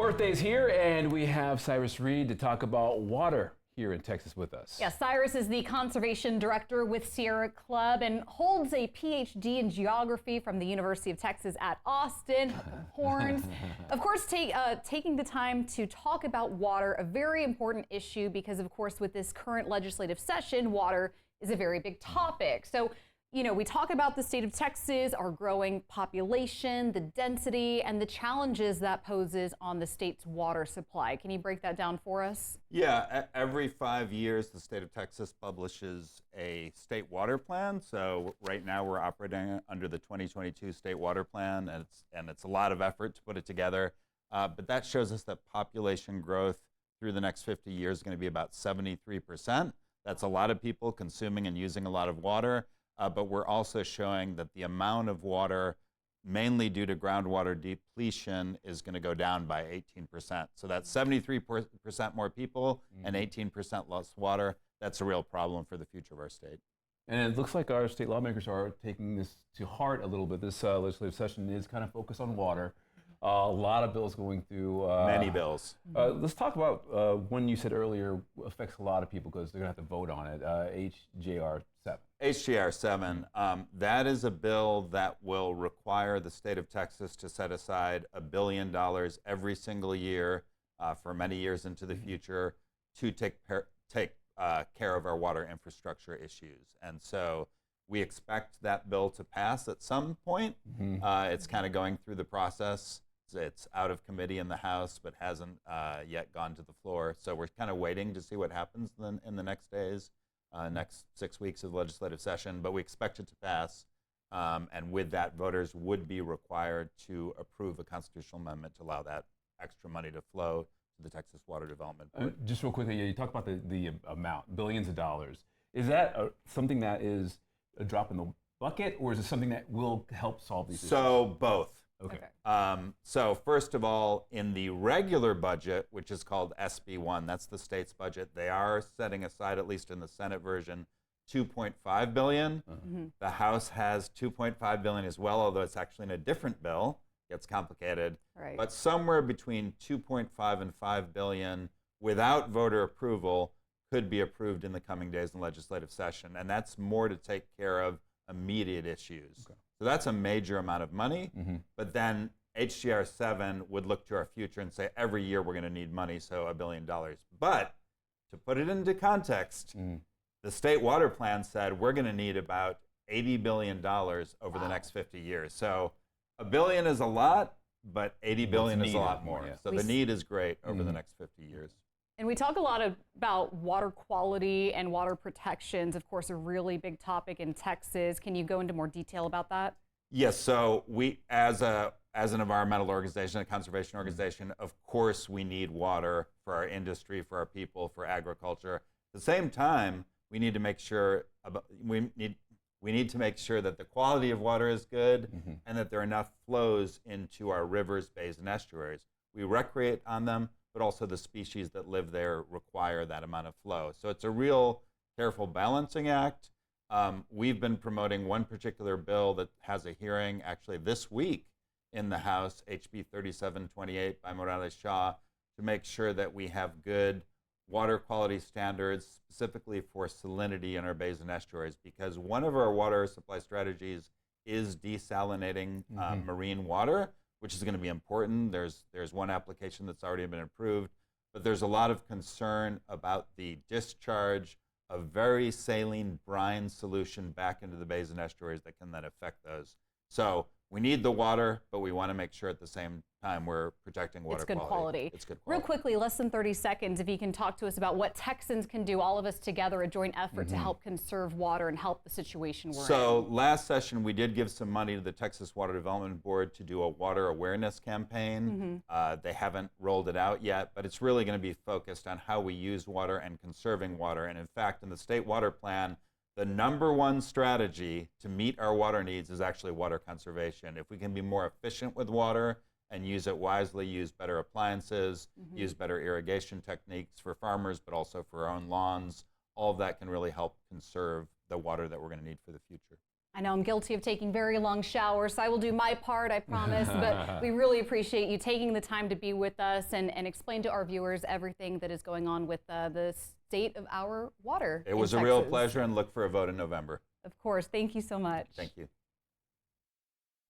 birthday's here, and we have Cyrus Reed to talk about water here in Texas with us. Yeah, Cyrus is the conservation director with Sierra Club and holds a Ph.D. in geography from the University of Texas at Austin. Horns. Of course, taking the time to talk about water, a very important issue because, of course, with this current legislative session, water is a very big topic. So, you know, we talk about the state of Texas, our growing population, the density, and the challenges that poses on the state's water supply. Can you break that down for us? Yeah, every 5 years, the state of Texas publishes a state water plan. So right now we're operating under the 2022 state water plan, and it's a lot of effort to put it together. But that shows us that population growth through the next 50 years is going to be about 73%. That's a lot of people consuming and using a lot of water. But we're also showing that the amount of water, mainly due to groundwater depletion, is going to go down by 18%. So that's 73% more people and 18% less water. That's a real problem for the future of our state. And it looks like our state lawmakers are taking this to heart a little bit. This legislative session is kind of focused on water. A lot of bills going through. Many bills. Let's talk about one you said earlier affects a lot of people because they're going to have to vote on it, HJR 7. HJR 7, that is a bill that will require the state of Texas to set aside $1 billion every single year for many years into the future to take care of our water infrastructure issues. And so we expect that bill to pass at some point. It's kind of going through the process. It's out of committee in the House, but hasn't yet gone to the floor. So we're kind of waiting to see what happens in the next days, next 6 weeks of the legislative session. But we expect it to pass. And with that, voters would be required to approve a constitutional amendment to allow that extra money to flow to the Texas Water Development Board. Just real quickly, you talk about the amount, billions of dollars. Is that something that is a drop in the bucket, or is it something that will help solve these issues? So both. Okay. So first of all, in the regular budget, which is called SB1, that's the state's budget, they are setting aside, at least in the Senate version, $2.5 billion. The House has $2.5 billion as well, although it's actually in a different bill. Gets complicated. Right. But somewhere between 2.5 and 5 billion without voter approval could be approved in the coming days in legislative session. And that's more to take care of immediate issues. Okay. So that's a major amount of money. But then HGR 7 would look to our future and say, every year we're going to need money, so $1 billion. But to put it into context, the state water plan said we're going to need about $80 billion over the next 50 years. So $1 billion is a lot, but $80 billion is a lot more. Yeah. So the need is great over the next 50 years. And we talk a lot about water quality and water protections, of course, a really big topic in Texas. Can you go into more detail about that? Yes, so we, as an environmental organization, a conservation organization, of course we need water for our industry, for our people, for agriculture. At the same time, we need to make sure we need to make sure that the quality of water is good and that there are enough flows into our rivers, bays, and estuaries. We recreate on them, but also the species that live there require that amount of flow. So it's a real careful balancing act. We've been promoting one particular bill that has a hearing actually this week in the House, HB 3728 by Morales Shaw, to make sure that we have good water quality standards, specifically for salinity in our bays and estuaries, because one of our water supply strategies is desalinating marine water, which is going to be important. There's one application that's already been approved, but there's a lot of concern about the discharge of very saline brine solution back into the bays and estuaries that can then affect those. So we need the water, but we want to make sure at the same time we're protecting water quality. It's good quality. It's good quality. Real quickly, less than 30 seconds, if you can talk to us about what Texans can do, all of us together, a joint effort to help conserve water and help the situation we're in. So last session, we did give some money to the Texas Water Development Board to do a water awareness campaign. They haven't rolled it out yet, but it's really going to be focused on how we use water and conserving water. And in fact, in the state water plan, the #1 strategy to meet our water needs is actually water conservation. If we can be more efficient with water and use it wisely, use better appliances, use better irrigation techniques for farmers, but also for our own lawns, all of that can really help conserve the water that we're going to need for the future. I know I'm guilty of taking very long showers, so I will do my part, I promise. But we really appreciate you taking the time to be with us and explain to our viewers everything that is going on with the state of our water. It was a real pleasure, and look for a vote in November. Of course. Thank you so much. Thank you.